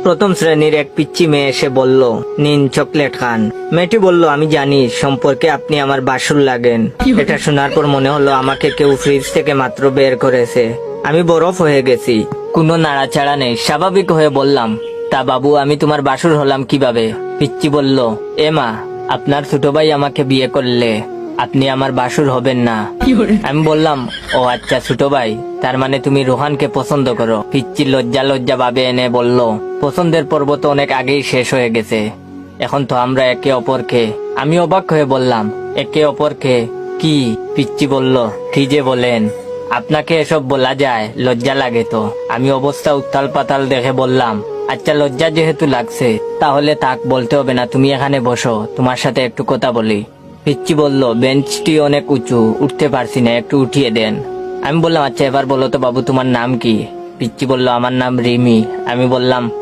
প্রথম শ্রেণীর এক পিচ্চি মেয়ে এসে বলল, নিন চকলেট খান। মেয়েটি বলল, আমি জানি সম্পর্কে আপনি আমার বাসুর লাগেন। এটা শোনার পর মনে হলো আমাকে কেউ ফ্রিজ থেকে মাত্র বের করেছে। আমি বরফ হয়ে গেছি, কোনো নাড়াচাড়া নেই। স্বাভাবিক হয়ে বললাম, তা বাবু আমি তোমার বাসুর হলাম কিভাবে? পিচ্চি বলল, এ মা, আপনার ছোট ভাই আমাকে বিয়ে করলে আপনি আমার বাসুর হবেন না। আমি বললাম, ও আচ্ছা ছোট ভাই, তার মানে তুমি রোহানকে পছন্দ করো? পিচ্চি লজ্জা লজ্জা ভাবে এনে বলল, পছন্দের পর্ব তো অনেক আগেই শেষ হয়ে গেছে, এখন তো আমরা একে অপরকে। আমি অবাক হয়ে বললাম, একে অপরকে কি? পিচ্চি বলল, কি যে বলেন, আপনাকে এসব বলা যায়? লজ্জা লাগে তো। আমি অবস্থা উত্তাল পাতাল দেখে বললাম, আচ্ছা লজ্জা যেহেতু লাগছে তাহলে তাক বলতে হবে না, তুমি এখানে বসো, তোমার সাথে একটু কথা বলি। পিচ্চি বলল, বেঞ্চটি অনেক উঁচু, উঠতে পারছি না, একটু উঠিয়ে দেন। আমি বললাম, আচ্ছা এবার বলো তো বাবু তোমার নাম কি? পিচ্চি বলল, আমার নাম রিমি। আমি বললাম,